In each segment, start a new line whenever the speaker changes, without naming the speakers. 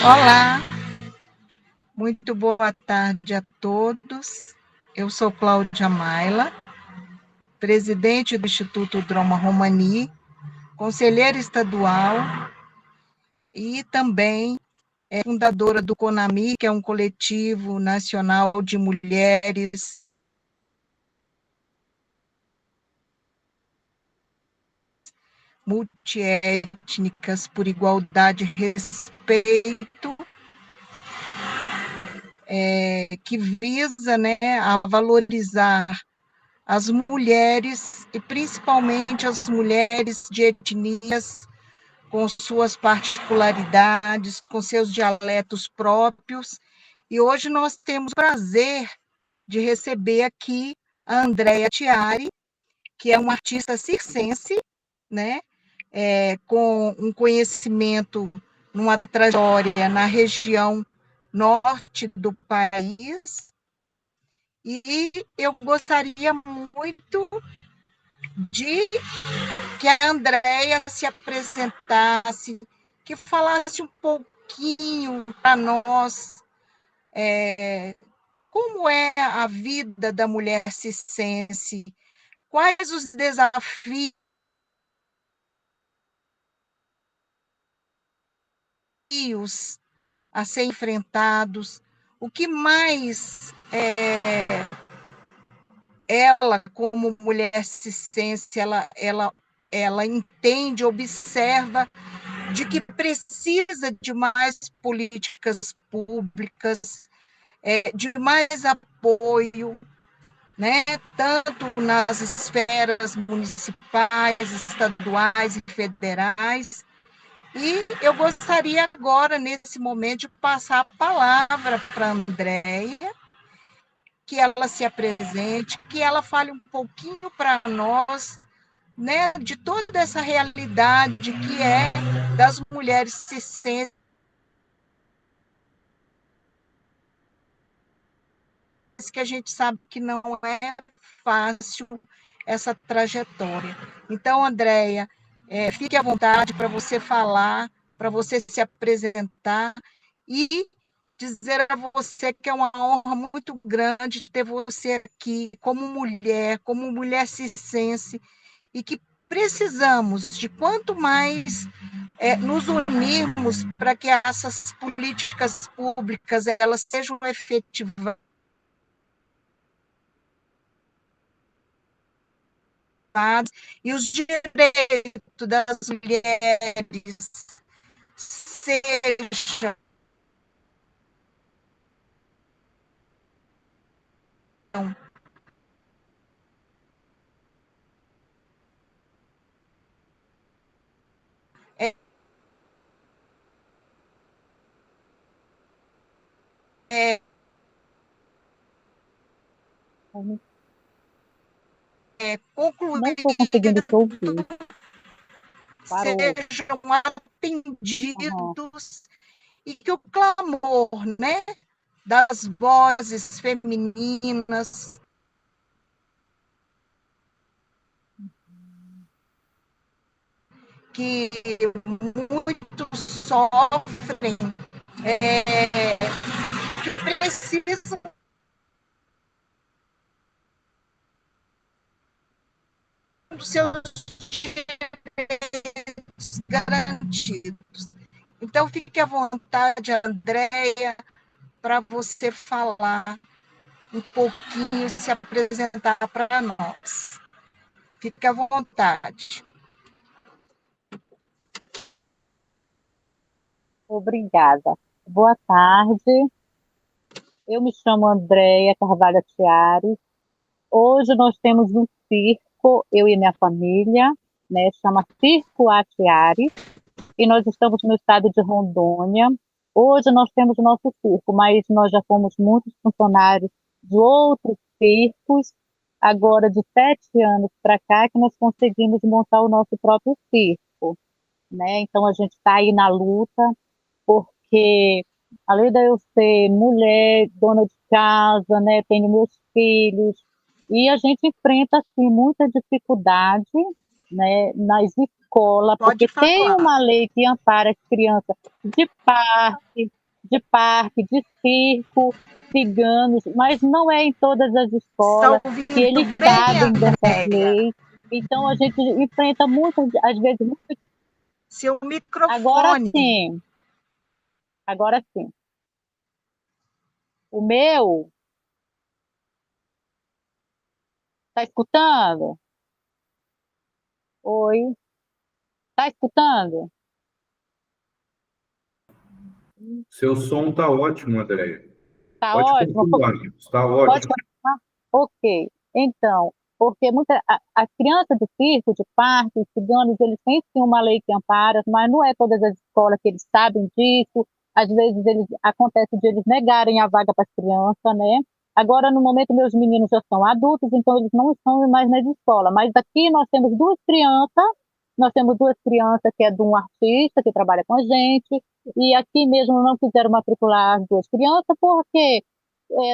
Olá, muito boa tarde a todos. Eu sou Cláudia Maila, presidente do Instituto Droma Romani, conselheira estadual e também fundadora do CONAMI, que é um coletivo nacional de mulheres multiétnicas por igualdade e respeito, que visa, né, a valorizar as mulheres, e principalmente as mulheres de etnias com suas particularidades, com seus dialetos próprios. E hoje nós temos o prazer de receber aqui a Andréia Chiari, que é uma artista circense, né? Com um conhecimento, numa trajetória na região norte do país. E eu gostaria muito de que a Andréia se apresentasse, que falasse um pouquinho para nós como é a vida da mulher circense, quais os desafios a ser enfrentados, o que mais ela, como mulher circense, ela entende, observa de que precisa de mais políticas públicas, de mais apoio, né, tanto nas esferas municipais, estaduais e federais. E eu gostaria agora, nesse momento, de passar a palavra para a Andréia, que ela se apresente, que ela fale um pouquinho para nós, né, de toda essa realidade que é das mulheres circenses, que a gente sabe que não é fácil essa trajetória. Então, Andréia, fique à vontade para você falar, para você se apresentar e dizer a você que é uma honra muito grande ter você aqui como mulher circense, e que precisamos de quanto mais nos unirmos para que essas políticas públicas elas sejam efetivadas e os direitos das mulheres sejam é, é,
Não estou conseguindo
concluídas,
te ouvir. Parou.
sejam
Aham.
atendidos, e que o clamor, né, das vozes femininas que muito sofrem, que precisam dos seus direitos garantidos. Então, fique à vontade, Andréia, para você falar um pouquinho, se apresentar para nós. Fique à vontade.
Obrigada. Boa tarde. Eu me chamo Andréia Carvalho Chiari. Hoje nós temos um circo, eu e minha família, né? Chama Circo Atiari, e nós estamos no estado de Rondônia. Hoje nós temos o nosso circo, mas nós já fomos muitos funcionários de outros circos. Agora, de 7 anos para cá, que nós conseguimos montar o nosso próprio circo, né? Então a gente está aí na luta, porque além de eu ser mulher, dona de casa, né, tenho meus filhos, e a gente enfrenta assim muita dificuldade, né, nas escola,
Pode
porque tem
falar.
uma lei que ampara as crianças de circo, ciganos, mas não é em todas as
Está
escolas que
ouvindo
eles
bem,
sabem dessas
Andréia?
leis. Então, a gente enfrenta muitas, às vezes,
Seu
agora
microfone.
sim, agora sim. O meu, tá escutando? Oi, tá escutando?
Seu som está ótimo, Andréia.
Tá
Pode
ótimo?
continuar, está
Pode
ótimo.
continuar? Ok. Então, porque as crianças do circo, de parque, os ciganos, eles têm sim uma lei que ampara, mas não é todas as escolas que eles sabem disso. Às vezes acontece de eles negarem a vaga para as crianças, né? Agora, no momento, meus meninos já são adultos, então eles não estão mais na escola. Mas aqui nós temos duas crianças que é de um artista que trabalha com a gente, e aqui mesmo não quiseram matricular as duas crianças, porque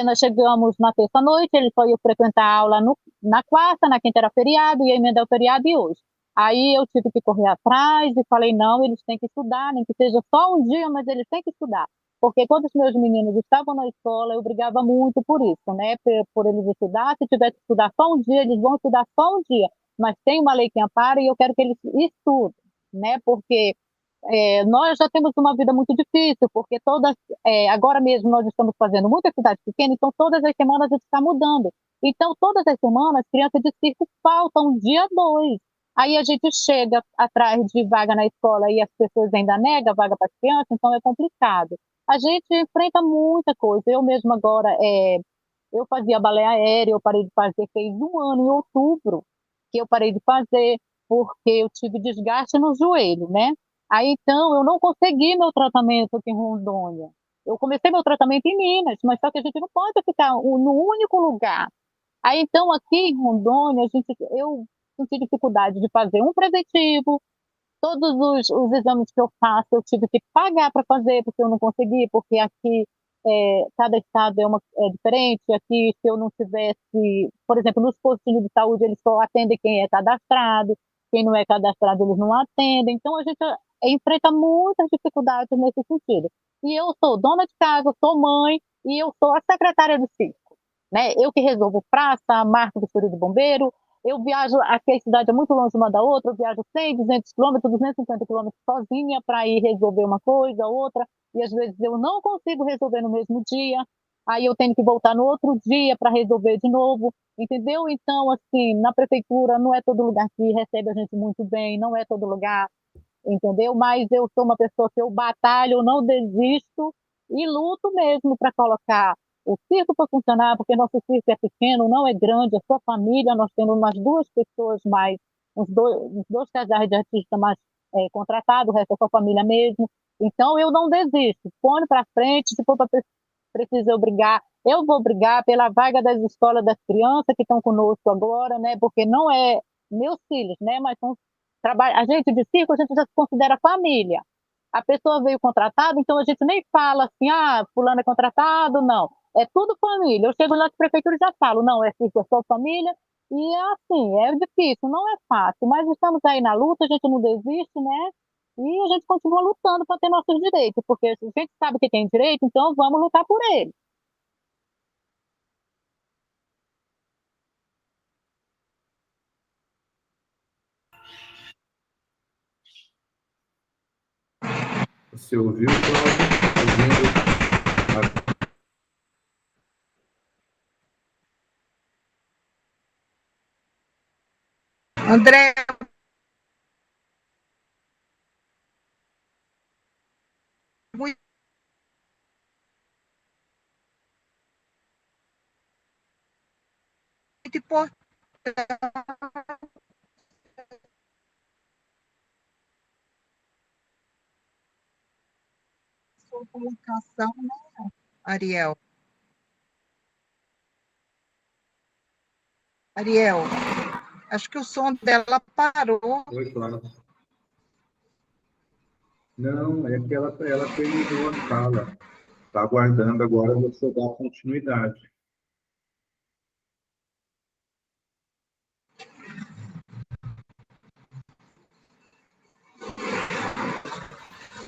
nós chegamos na terça-noite, ele só ia frequentar a aula na quarta, na quinta era feriado, ia emendar o feriado e hoje. Aí eu tive que correr atrás e falei, não, eles têm que estudar, nem que seja só um dia, mas eles têm que estudar. Porque quando os meus meninos estavam na escola, eu brigava muito por isso, né? Por eles estudar, se tiver que estudar só um dia, eles vão estudar só um dia. Mas tem uma lei que ampara e eu quero que eles estudem, né? Porque nós já temos uma vida muito difícil, porque agora mesmo nós estamos fazendo muita cidade pequena, então todas as semanas está mudando. Então, todas as semanas, crianças de circo faltam um dia, dois. Aí a gente chega atrás de vaga na escola e as pessoas ainda negam a vaga para as crianças, então é complicado. A gente enfrenta muita coisa. Eu mesma agora, eu fazia balé aéreo, eu parei de fazer, fez um ano em outubro que eu parei de fazer, porque eu tive desgaste no joelho, né? Aí, então, eu não consegui meu tratamento aqui em Rondônia. Eu comecei meu tratamento em Minas, mas só que a gente não pode ficar no único lugar. Aí, então, aqui em Rondônia, eu senti dificuldade de fazer um preventivo. Todos os exames que eu faço, eu tive que pagar para fazer, porque eu não consegui, porque aqui cada estado é diferente. Aqui, se eu não tivesse, por exemplo, nos postinhos de saúde, eles só atendem quem é cadastrado, quem não é cadastrado, eles não atendem. Então, a gente enfrenta muitas dificuldades nesse sentido. E eu sou dona de casa, sou mãe, e eu sou a secretária do circo, né? Eu que resolvo praça, marco do de bombeiro, eu viajo, aqui a cidade é muito longe uma da outra, eu viajo 100, 200 quilômetros, 250 quilômetros sozinha para ir resolver uma coisa, outra, e às vezes eu não consigo resolver no mesmo dia, aí eu tenho que voltar no outro dia para resolver de novo, entendeu? Então, assim, na prefeitura não é todo lugar que recebe a gente muito bem, não é todo lugar, entendeu? Mas eu sou uma pessoa que eu batalho, eu não desisto e luto mesmo para colocar o circo para funcionar, porque nosso circo é pequeno, não é grande, é só família, nós temos umas duas pessoas mais, uns dois casais de artistas mais contratados, o resto é só família mesmo. Então eu não desisto, põe para frente, se for para precisar eu brigar, eu vou brigar pela vaga das escolas das crianças que estão conosco agora, né? Porque não é meus filhos, né? Mas são a gente de circo, a gente já se considera família. A pessoa veio contratada, então a gente nem fala assim, ah, fulano é contratado, não. É tudo família. Eu chego lá na prefeitura e já falo, não, é circo, é só família. E é assim, é difícil, não é fácil, mas estamos aí na luta, a gente não desiste, né? E a gente continua lutando para ter nossos direitos, porque a gente sabe que tem direito, então vamos lutar por ele.
Você ouviu, Cláudia? Ouvindo?
André, muito importante a sua colocação, né, Ariel? Ariel, acho que o som dela parou.
Oi, Cláudia. Não, é que ela terminou a fala. Está aguardando agora você dar continuidade.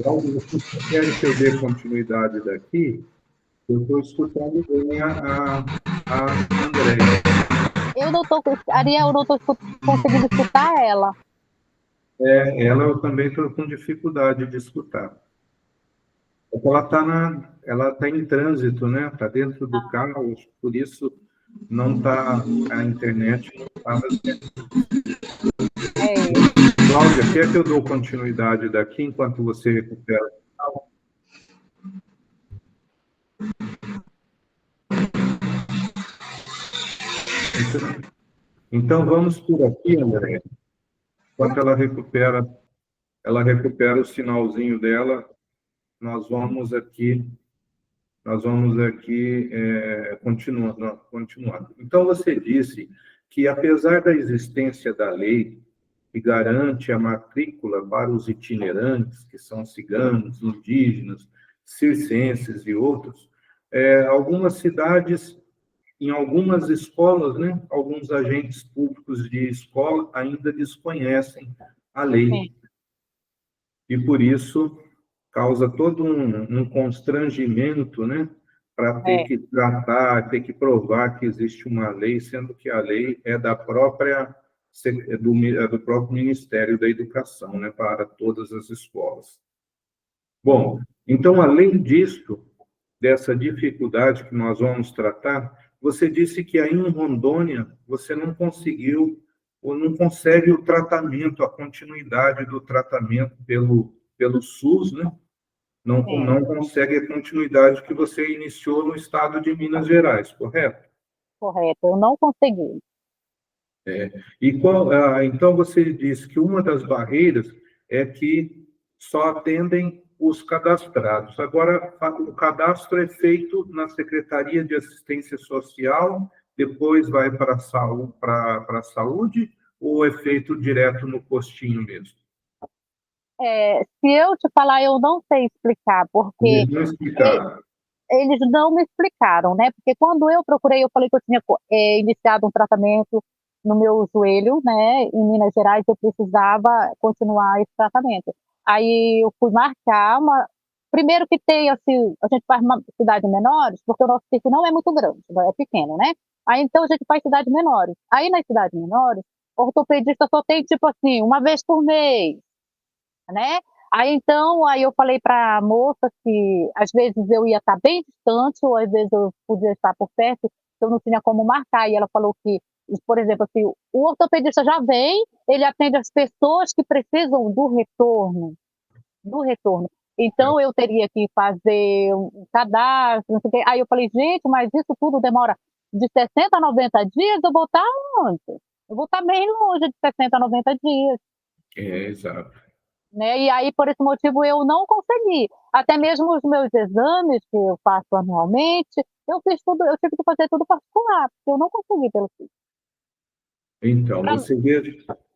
Cláudio, vocês querem que eu dê continuidade daqui? Eu estou escutando bem a Andréia.
Ariel, eu não estou conseguindo escutar ela.
Ela eu também estou com dificuldade de escutar. Porque ela tá em trânsito, né? Está dentro do carro, por isso não está a internet. Não Cláudia, quer que eu dou continuidade daqui enquanto você recupera? Então vamos por aqui, André. Enquanto ela recupera o sinalzinho dela, nós vamos aqui continuando. Então você disse que apesar da existência da lei que garante a matrícula para os itinerantes, que são ciganos, indígenas, circenses e outros, algumas cidades, em algumas escolas, né, alguns agentes públicos de escola ainda desconhecem a lei. E, por isso, causa todo um constrangimento, né, para ter que tratar, ter que provar que existe uma lei, sendo que a lei é do próprio Ministério da Educação, né, para todas as escolas. Bom, então, além disso, dessa dificuldade que nós vamos tratar, você disse que aí em Rondônia você não conseguiu ou não consegue o tratamento, a continuidade do tratamento pelo SUS, né? Não consegue a continuidade que você iniciou no estado de Minas Gerais, correto?
Correto, eu não consegui.
Então, você disse que uma das barreiras é que só atendem os cadastrados. Agora, o cadastro é feito na Secretaria de Assistência Social, depois vai para a saúde, ou é feito direto no postinho mesmo?
Se eu te falar, eu não sei explicar, porque
Eles não explicaram.
eles não me explicaram, né? Porque quando eu procurei, eu falei que eu tinha iniciado um tratamento no meu joelho, né? Em Minas Gerais, eu precisava continuar esse tratamento. Aí eu fui marcar uma. Primeiro que tem, assim, a gente faz uma cidades menores, porque o nosso circo não é muito grande, é pequeno, né? Aí então a gente faz cidades menores. Aí nas cidades menores, o ortopedista só tem, tipo assim, uma vez por mês, né? Aí então, aí eu falei para a moça que às vezes eu ia estar bem distante, ou às vezes eu podia estar por perto, eu não tinha como marcar. E ela falou que, por exemplo, assim, o ortopedista já vem, ele atende as pessoas que precisam do retorno. Então eu teria que fazer um cadastro, não sei o quê. Aí eu falei, gente, mas isso tudo demora de 60 a 90 dias, eu vou estar onde? Eu vou estar bem longe de 60 a 90 dias.
Exato.
Né? E aí, por esse motivo, eu não consegui. Até mesmo os meus exames, que eu faço anualmente, eu fiz tudo, eu tive que fazer tudo particular, porque eu não consegui pelo SUS.
Então,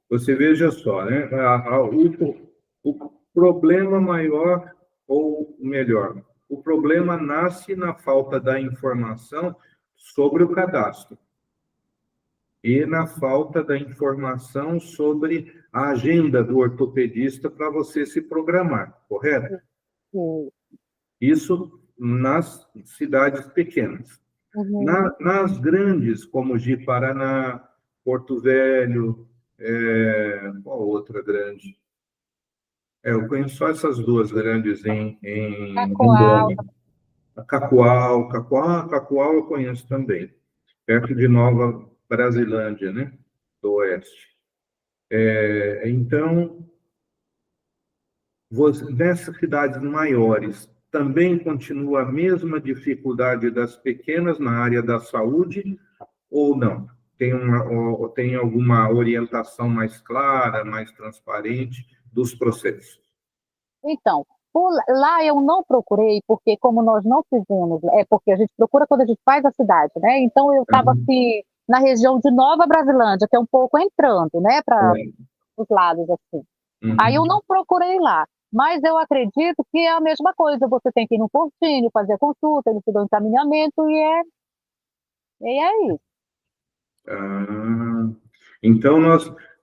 você veja só, né? O problema maior, ou melhor, o problema nasce na falta da informação sobre o cadastro e na falta da informação sobre a agenda do ortopedista para você se programar, correto?
Sim.
Isso nas cidades pequenas.
Uhum.
Nas grandes, como Ji-Paraná, Porto Velho, qual outra grande? Eu conheço só essas duas grandes em
Cacoal.
Rondônia. A Cacoal eu conheço também, perto de Nova Brasilândia, né? Do Oeste. Então, nessas cidades maiores, também continua a mesma dificuldade das pequenas na área da saúde, ou não? Tem alguma orientação mais clara, mais transparente dos processos?
Então, lá eu não procurei, porque como nós não fizemos, é porque a gente procura quando a gente faz a cidade, né? Então eu estava assim, na região de Nova Brasilândia, que é um pouco entrando, né, para os lados assim. Aí eu não procurei lá, mas eu acredito que é a mesma coisa, você tem que ir no postinho, fazer a consulta, eles te dão encaminhamento e é isso.
Então,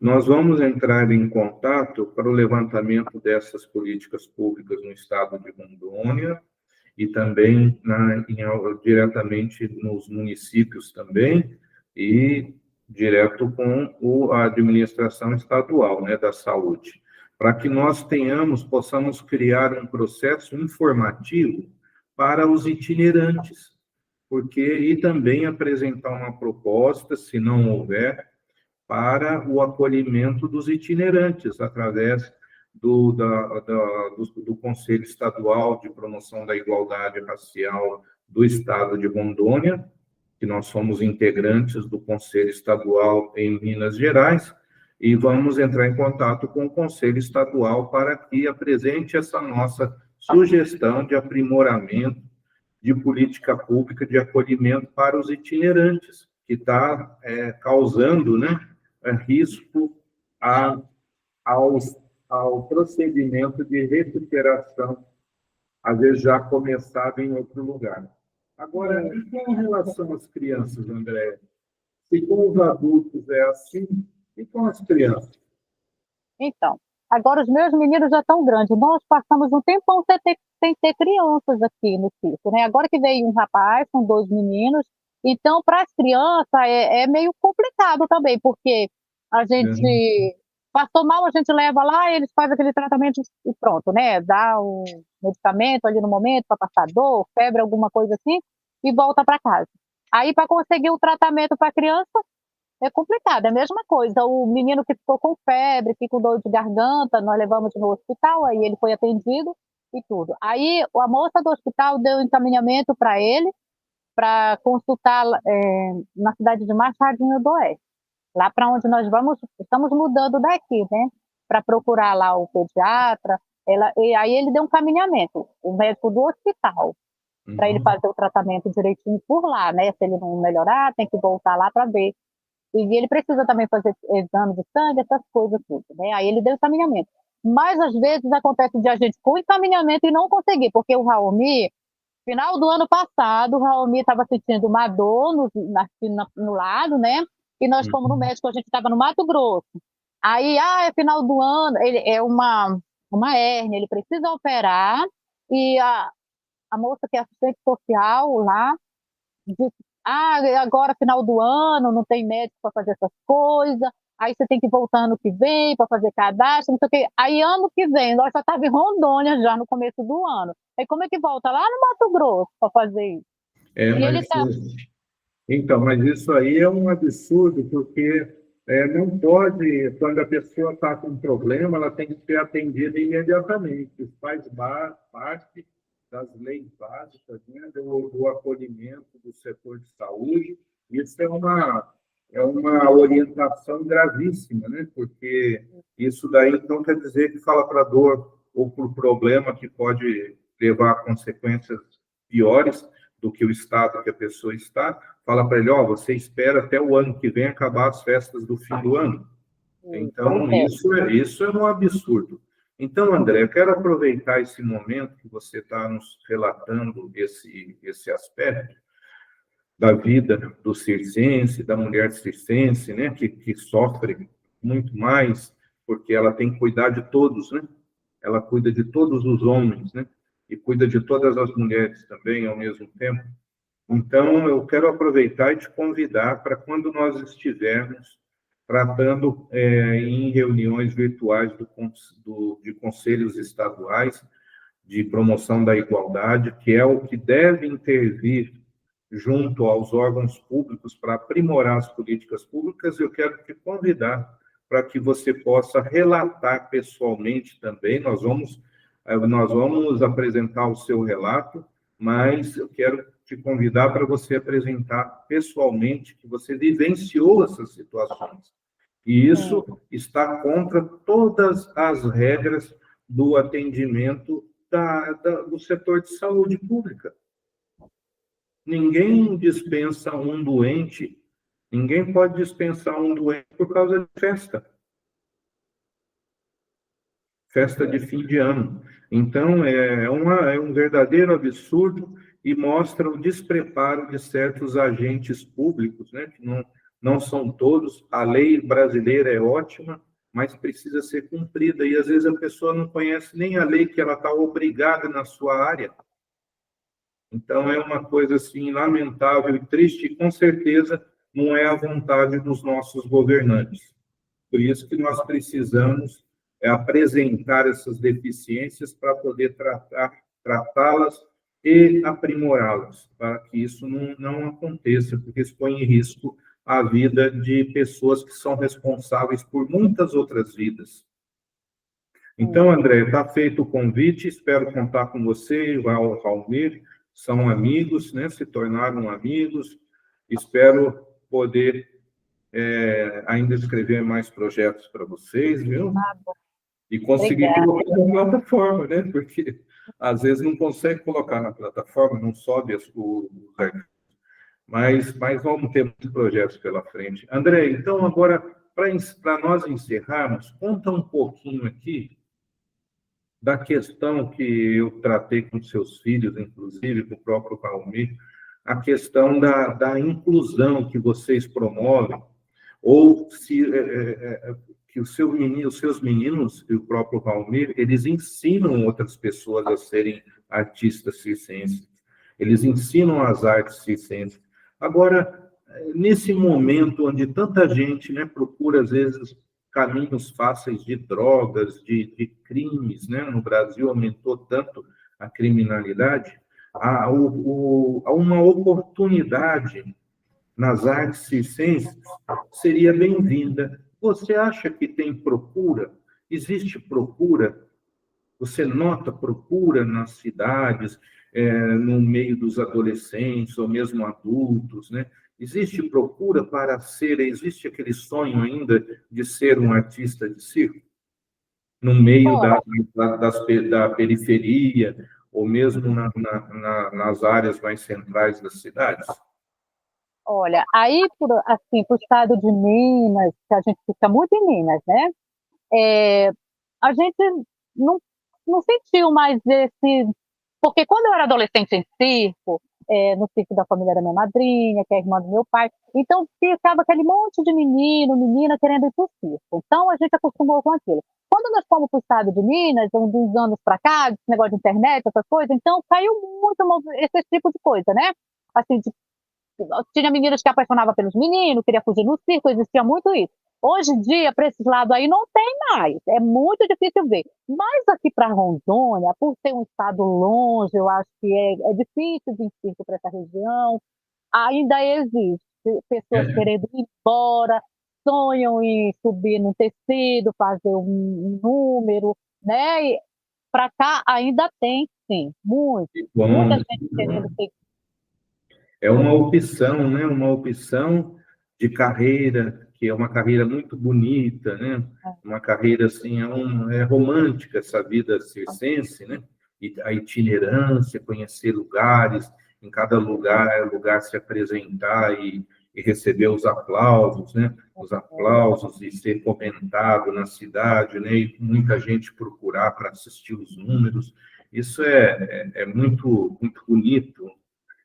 nós vamos entrar em contato para o levantamento dessas políticas públicas no estado de Rondônia e também diretamente nos municípios também, e direto com a administração estadual, né, da saúde, para que nós possamos criar um processo informativo para os itinerantes, e também apresentar uma proposta, se não houver, para o acolhimento dos itinerantes, através do Conselho Estadual de Promoção da Igualdade Racial do Estado de Rondônia, que nós somos integrantes do Conselho Estadual em Minas Gerais, e vamos entrar em contato com o Conselho Estadual para que apresente essa nossa sugestão de aprimoramento de política pública de acolhimento para os itinerantes, que está causando, né, risco ao procedimento de recuperação, às vezes já começado em outro lugar. Agora, e com relação às crianças, André? Se com os adultos é assim, e com as crianças?
Então, agora os meus meninos já estão grandes. Nós passamos um tempão sem ter crianças aqui no circo, né? Agora que veio um rapaz com 2 meninos, então para as crianças é meio complicado também, porque a gente passou mal, a gente leva lá, eles fazem aquele tratamento e pronto, né? Dá um medicamento ali no momento para passar dor, febre, alguma coisa assim, e volta para casa. Aí, para conseguir o tratamento para a criança, é complicado, é a mesma coisa. O menino que ficou com febre, ficou com dor de garganta, nós levamos no hospital, aí ele foi atendido e tudo. Aí, a moça do hospital deu um encaminhamento para ele, para consultar na cidade de Machadinho do Oeste. Lá para onde nós estamos mudando daqui, né? Para procurar lá o pediatra. E aí ele deu um encaminhamento, o médico do hospital, para ele fazer o tratamento direitinho por lá, né? Se ele não melhorar, tem que voltar lá para ver. E ele precisa também fazer exame de sangue, essas coisas tudo, né? Aí ele deu encaminhamento. Mas às vezes acontece de a gente com encaminhamento e não conseguir, porque o Raoni, final do ano passado, o Raoni estava sentindo uma dor no lado, né? E nós fomos no médico, a gente estava no Mato Grosso. Aí, é final do ano, ele é uma hérnia, ele precisa operar, e a moça que é assistente social lá disse, agora final do ano, não tem médico para fazer essas coisas, aí você tem que voltar ano que vem para fazer cadastro, não sei o quê. Aí ano que vem, nós já estávamos em Rondônia já no começo do ano. Aí como é que volta? Lá no Mato Grosso para fazer isso.
Então, mas isso aí é um absurdo, porque não pode, quando a pessoa está com um problema, ela tem que ser atendida imediatamente. Isso faz parte das leis básicas, né, do acolhimento do setor de saúde. Isso é uma orientação gravíssima, né, porque isso daí então quer dizer que fala para a dor ou para o problema que pode levar a consequências piores do que o estado que a pessoa está, fala para ele, você espera até o ano que vem acabar as festas do fim do ano. Então, isso é um absurdo. Então, André, eu quero aproveitar esse momento que você está nos relatando esse aspecto da vida do circense, da mulher circense, né, que sofre muito mais, porque ela tem que cuidar de todos, né? Ela cuida de todos os homens, né? E cuida de todas as mulheres também ao mesmo tempo. Então, eu quero aproveitar e te convidar para quando nós estivermos tratando em reuniões virtuais de conselhos estaduais de promoção da igualdade, que é o que deve intervir junto aos órgãos públicos para aprimorar as políticas públicas, eu quero te convidar para que você possa relatar pessoalmente também. Nós vamos apresentar o seu relato, mas eu quero te convidar para você apresentar pessoalmente que você vivenciou essas situações. E isso está contra todas as regras do atendimento do setor de saúde pública. Ninguém dispensa um doente, ninguém pode dispensar um doente por causa de festa de fim de ano. Então, é um verdadeiro absurdo e mostra o despreparo de certos agentes públicos, né, que não são todos. A lei brasileira é ótima, mas precisa ser cumprida, e às vezes a pessoa não conhece nem a lei que ela está obrigada na sua área. Então, é uma coisa assim lamentável e triste, e com certeza não é a vontade dos nossos governantes. Por isso que nós precisamos apresentar essas deficiências para poder tratá-las e aprimorá-las, para que isso não aconteça, porque isso põe em risco a vida de pessoas que são responsáveis por muitas outras vidas. Então, André, está feito o convite, espero contar com você e o Valmir, são amigos, né? Se tornaram amigos, espero poder ainda escrever mais projetos para vocês, viu? E conseguir colocar na plataforma, né? Porque às vezes não consegue colocar na plataforma, não sobe os arquivos. Mas vamos ter muitos projetos pela frente. André, então agora, para nós encerrarmos, conta um pouquinho aqui da questão que eu tratei com seus filhos, inclusive com o próprio Valmir, a questão da inclusão que vocês promovem, ou se que os seus meninos e o próprio Valmir, eles ensinam outras pessoas a serem artistas circenses, eles ensinam as artes circenses. Agora, nesse momento onde tanta gente, né, procura, às vezes, caminhos fáceis de drogas, de crimes, né? No Brasil aumentou tanto a criminalidade, há uma oportunidade nas artes circenses seria bem-vinda. Você acha que tem procura? Existe procura? Você nota procura nas cidades, no meio dos adolescentes ou mesmo adultos, né? Existe procura para existe aquele sonho ainda de ser um artista de circo? No meio da periferia, ou mesmo nas áreas mais centrais das cidades?
Olha, aí, assim, para o estado de Minas, que a gente fica muito em Minas, né? A gente não sentiu mais esse... Porque quando eu era adolescente em circo, no circo da família da minha madrinha, que é a irmã do meu pai, então ficava aquele monte de menino, menina querendo ir para o circo. Então a gente acostumou com aquilo. Quando nós fomos para o estado de Minas, uns anos para cá, esse negócio de internet, essas coisas, então caiu muito esse tipo de coisa, né? Assim, tinha meninas que apaixonavam pelos meninos, queria fugir no circo, existia muito isso. Hoje em dia, para esses lados aí, não tem mais. É muito difícil ver. Mas aqui para Rondônia, por ser um estado longe, eu acho que é difícil vir circo para essa região. Ainda existe pessoas querendo ir embora, sonham em subir no tecido, fazer um número, né? Para cá ainda tem, sim, muito. Muita gente querendo ser.
É uma opção, né? Uma opção de carreira, que é uma carreira muito bonita, né? Uma carreira, assim, é romântica essa vida circense, né? E a itinerância, conhecer lugares, em cada lugar se apresentar e receber os aplausos, né? Os aplausos e ser comentado na cidade, né? E muita gente procurar para assistir os números. Isso é muito, muito bonito.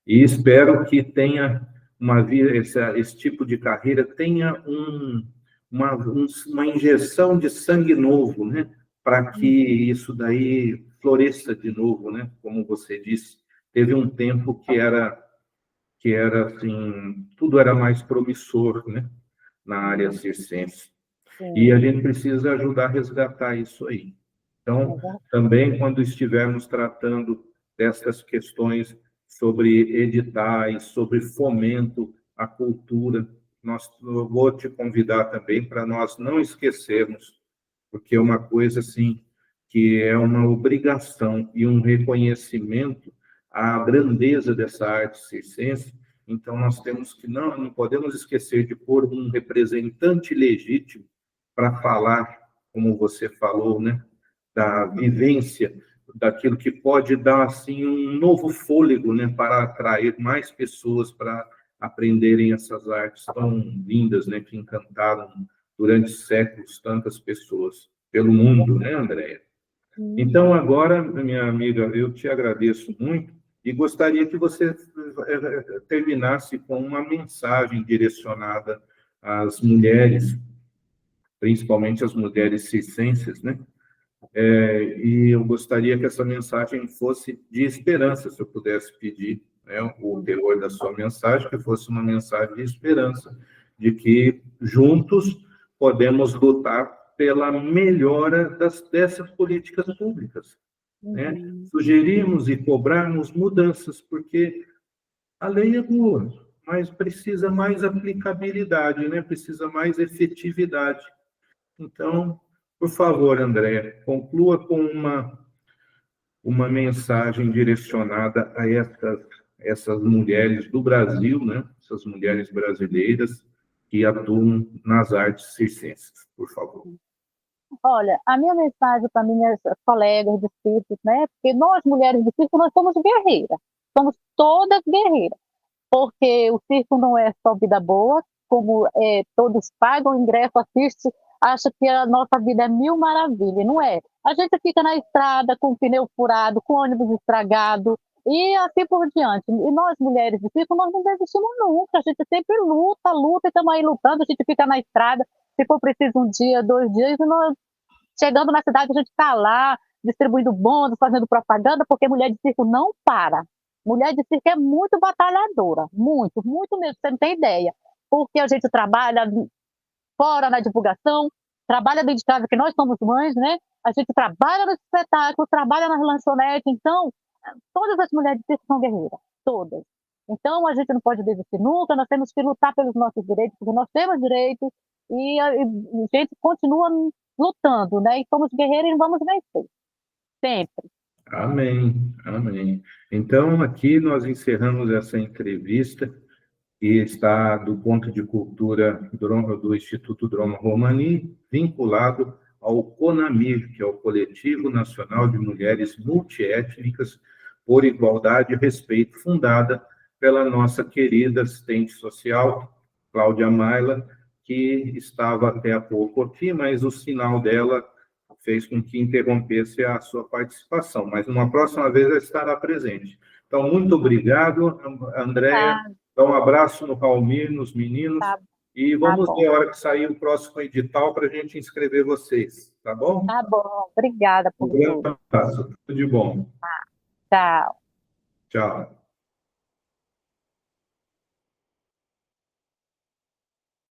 E espero que tenha esse tipo de carreira tenha uma injeção de sangue novo, né? Para que isso daí floresça de novo, né? Como você disse, teve um tempo que era assim, tudo era mais promissor, né? Na área circense. E a gente precisa ajudar a resgatar isso aí. Então, também quando estivermos tratando dessas questões sobre editais, sobre fomento à cultura, eu vou te convidar também para nós não esquecermos, porque é uma coisa assim que é uma obrigação e um reconhecimento à grandeza dessa arte circense. Então nós temos que não podemos esquecer de pôr um representante legítimo para falar, como você falou, né, da vivência, daquilo que pode dar assim um novo fôlego, né, para atrair mais pessoas para aprenderem essas artes tão lindas, né, que encantaram durante séculos tantas pessoas pelo mundo, né, Andréia? Então agora, minha amiga, eu te agradeço muito e gostaria que você terminasse com uma mensagem direcionada as mulheres, principalmente as mulheres circenses, né? E eu gostaria que essa mensagem fosse de esperança, se eu pudesse pedir, né, o teor da sua mensagem, que fosse uma mensagem de esperança, de que juntos podemos lutar pela melhora dessas políticas públicas, né? Sugerirmos e cobrarmos mudanças, porque a lei é boa, mas precisa mais aplicabilidade, né? Precisa mais efetividade. Então, por favor, André, conclua com uma mensagem direcionada a essas mulheres do Brasil, né? Essas mulheres brasileiras que atuam nas artes circenses, por favor.
Olha, a minha mensagem para minhas colegas de circo, né? Porque nós, mulheres de circo, nós somos guerreiras. Somos todas guerreiras. Porque o circo não é só vida boa, como todos pagam o ingresso, assistem, acham que a nossa vida é mil maravilhas. Não é. A gente fica na estrada com o pneu furado, com o ônibus estragado, e assim por diante. E nós, mulheres de circo, nós não desistimos nunca. A gente sempre luta, luta, e estamos aí lutando, a gente fica na estrada, se for preciso um dia, 2 dias, e nós, chegando na cidade, a gente está lá, distribuindo bônus, fazendo propaganda, porque mulher de circo não para. Mulher de circo é muito batalhadora, muito, muito mesmo, você não tem ideia. Porque a gente trabalha fora na divulgação, trabalha dentro de casa, que nós somos mães, né? A gente trabalha no espetáculo, trabalha nas lanchonetes, então, todas as mulheres de circo são guerreiras, todas. Então, a gente não pode desistir nunca, nós temos que lutar pelos nossos direitos, porque nós temos direitos, e a gente continua lutando, né? E somos guerreiros e vamos vencer, sempre.
Amém, amém. Então, aqui nós encerramos essa entrevista, que está do ponto de cultura do Instituto Droma Romani, vinculado ao CONAMIR, que é o Coletivo Nacional de Mulheres Multiétnicas por Igualdade e Respeito, fundada pela nossa querida assistente social, Cláudia Maila, que estava até há pouco aqui, mas o sinal dela fez com que interrompesse a sua participação, mas numa próxima vez ela estará presente. Então, muito obrigado, Andréia. Dá um abraço no Raulmir, nos meninos, e vamos ver a hora que sair o próximo edital para a gente inscrever vocês, tá bom?
Tá bom, obrigada por tudo.
Um grande abraço, tudo de bom.
Tchau.
Tchau.